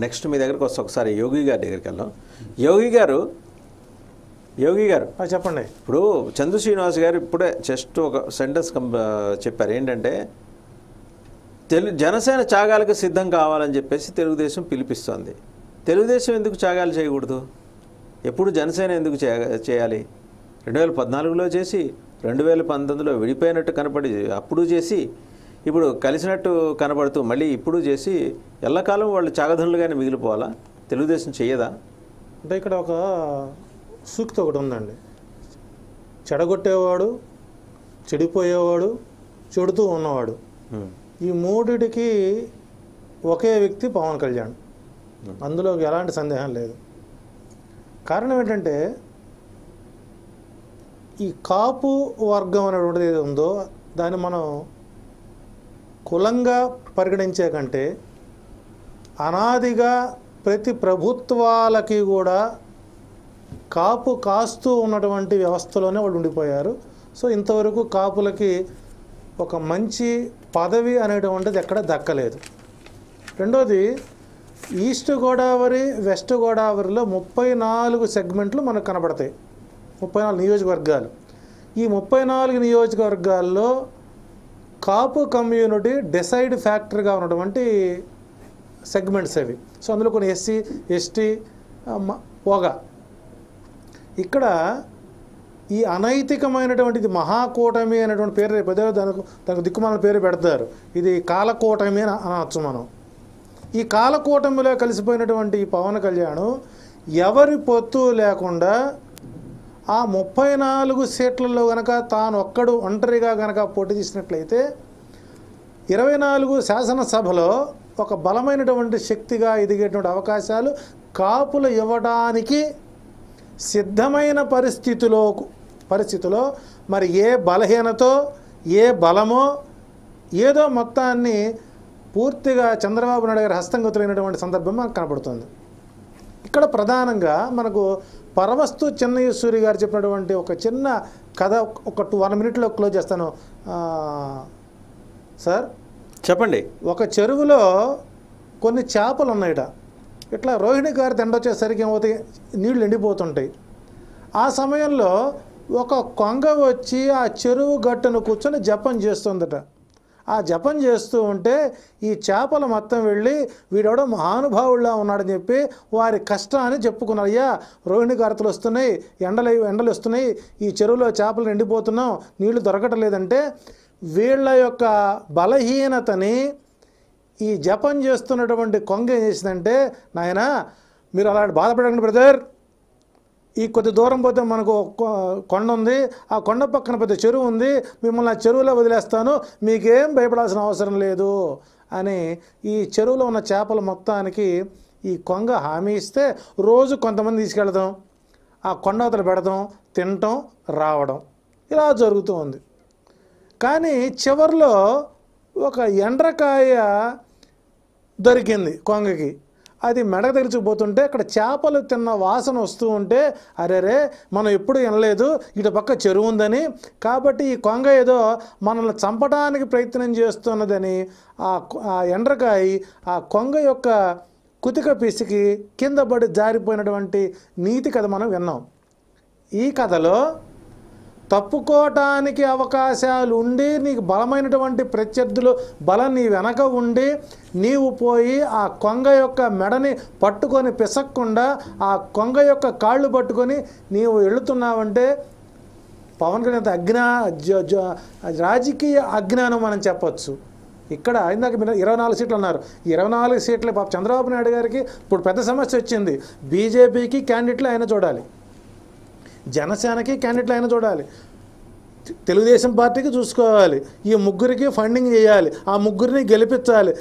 Next మీ దగ్గరకు వస్తే ఒకసారి యోగి గారి దగ్గరికి వెళ్దాం. యోగి గారు చెప్పండి. ఇప్పుడు చందు శ్రీనివాస్ గారు ఇప్పుడే జస్ట్ ఒక సెంటెన్స్ చెప్పారు. ఏంటంటే జనసేన త్యాగాలకు సిద్ధం కావాలని చెప్పేసి తెలుగుదేశం పిలిపిస్తోంది. తెలుగుదేశం ఎందుకు త్యాగాలు చేయకూడదు? ఎప్పుడు జనసేన ఎందుకు చేయాలి? 2014లో చేసి 2019లో విడిపోయినట్టు కనపడి అప్పుడు చేసి ఇప్పుడు కలిసినట్టు కనబడుతూ మళ్ళీ ఇప్పుడు చేసి ఎల్లకాలం వాళ్ళు త్యాగధనులుగానే మిగిలిపోవాలా? తెలుగుదేశం చేయదా? అంటే ఇక్కడ ఒక సూక్తి ఒకటి ఉందండి. చెడగొట్టేవాడు, చెడిపోయేవాడు, చెడుతూ ఉన్నవాడు, ఈ మూడిటికి ఒకే వ్యక్తి పవన్ కళ్యాణ్. అందులో ఎలాంటి సందేహం లేదు. కారణం ఏంటంటే ఈ కాపు వర్గం అనేటువంటిది ఏది ఉందో దాన్ని మనం కులంగా పరిగణించే కంటే అనాదిగా ప్రతి ప్రభుత్వాలకి కూడా కాపు కాస్తూ ఉన్నటువంటి వ్యవస్థలోనే వాళ్ళు ఉండిపోయారు. సో ఇంతవరకు కాపులకి ఒక మంచి పదవి అనేటువంటిది ఎక్కడ దక్కలేదు. రెండోది, ఈస్ట్ గోదావరి వెస్ట్ గోదావరిలో 34 సెగ్మెంట్లు మనకు కనబడతాయి. 34 నియోజకవర్గాలు. ఈ 34 నియోజకవర్గాల్లో కాపు కమ్యూనిటీ డిసైడ్ ఫ్యాక్టర్గా ఉన్నటువంటి సెగ్మెంట్స్ అవి. సో అందులో కొన్ని ఎస్సీ, ఎస్టీ, ఓగా. ఇక్కడ ఈ అనైతికమైనటువంటిది మహాకూటమి అనేటువంటి పేరు రేపు దానికి దిక్కుమాల పేరు పెడతారు. ఇది కాలకూటమి అని అనవచ్చు మనం. ఈ కాలకూటమిలో కలిసిపోయినటువంటి ఈ పవన్ కళ్యాణ్ ఎవరి పొత్తు లేకుండా ఆ 34 సీట్లలో కనుక తాను ఒక్కడు ఒంటరిగా కనుక పోటీ చేసినట్లయితే 24 శాసనసభలో ఒక బలమైనటువంటి శక్తిగా ఎదిగేటువంటి అవకాశాలు కాపులు ఇవ్వడానికి సిద్ధమైన పరిస్థితిలో మరి ఏ బలహీనతో ఏ బలమో ఏదో మొత్తాన్ని పూర్తిగా చంద్రబాబు నాయుడు గారి హస్తంగతులైనటువంటి సందర్భం మనకు కనపడుతుంది. ఇక్కడ ప్రధానంగా మనకు పరవస్తు చెన్నయ్యసూరి గారు చెప్పినటువంటి ఒక చిన్న కథ ఒక 1 మినిట్లో క్లోజ్ చేస్తాను సార్. చెప్పండి. ఒక చెరువులో కొన్ని చేపలు ఉన్నాయట. ఇట్లా రోహిణి గారి దండ వచ్చేసరికి ఏమవుతాయి, నీళ్లు ఎండిపోతుంటాయి. ఆ సమయంలో ఒక కొంగ వచ్చి ఆ చెరువు గట్టును కూర్చొని జపం చేస్తుందట. ఆ జపం చేస్తూ ఉంటే ఈ చేపలు మొత్తం వెళ్ళి వీడెవడో మహానుభావుడిలా ఉన్నాడని చెప్పి వారి కష్టాన్ని చెప్పుకున్నారు. అయ్యా, రోహిణి గారతలు వస్తున్నాయి, ఎండలు వస్తున్నాయి, ఈ చెరువులో చేపలు ఎండిపోతున్నాం, నీళ్లు దొరకటం లేదంటే వీళ్ళ యొక్క బలహీనతని ఈ జపం చేస్తున్నటువంటి కొంగ ఏం చేసిందంటే, నాయనా మీరు అలాంటి బాధపడకండి బ్రదర్, ఈ కొద్ది దూరం పోతే మనకు కొండ ఉంది, ఆ కొండ పక్కన పెద్ద చెరువు ఉంది, మిమ్మల్ని ఆ చెరువులో వదిలేస్తాను, మీకేం భయపడాల్సిన అవసరం లేదు అని ఈ చెరువులో ఉన్న చేపల మొత్తానికి ఈ కొంగ హామీ ఇస్తే రోజు కొంతమంది తీసుకెళ్తాం, ఆ కొండ అవతల పెడతాం, తినటం, రావడం ఇలా జరుగుతూ ఉంది. కానీ చివరిలో ఒక ఎండ్రకాయ దొరికింది కొంగకి. అది మెడకు తెరిచిపోతుంటే అక్కడ చేపలు తిన్న వాసన వస్తూ ఉంటే, అరేరే మనం ఎప్పుడు వినలేదు ఇటు పక్క చెరువు ఉందని, కాబట్టి ఈ కొంగ ఏదో మనల్ని చంపడానికి ప్రయత్నం చేస్తున్నదని ఆ ఎండ్రకాయ ఆ కొంగ యొక్క కుతిక పిసికి కింద పడి జారిపోయినటువంటి నీతి కథ మనం విన్నాం. ఈ కథలో తప్పుకోవటానికి అవకాశాలు ఉండి నీకు బలమైనటువంటి ప్రత్యర్థులు బలం నీ వెనక ఉండి నీవు పోయి ఆ కొంగ యొక్క మెడని పట్టుకొని పిసక్కుండా ఆ కొంగ యొక్క కాళ్ళు పట్టుకొని నీవు వెళుతున్నావంటే పవన్ కళ్యాణ్ రాజకీయ అజ్ఞానం మనం చెప్పచ్చు. ఇక్కడ ఇందాక మీరు 24 సీట్లు అన్నారు. 24 సీట్లే పాప చంద్రబాబు నాయుడు గారికి ఇప్పుడు పెద్ద సమస్య వచ్చింది. బీజేపీకి క్యాండిడేట్లు ఆయన చూడాలి, జనసేనకి క్యాండిడేట్లు అయినా చూడాలి, తెలుగుదేశం పార్టీకి చూసుకోవాలి, ఈ ముగ్గురికి ఫండింగ్ చేయాలి, ఆ ముగ్గురిని గెలిపించాలి.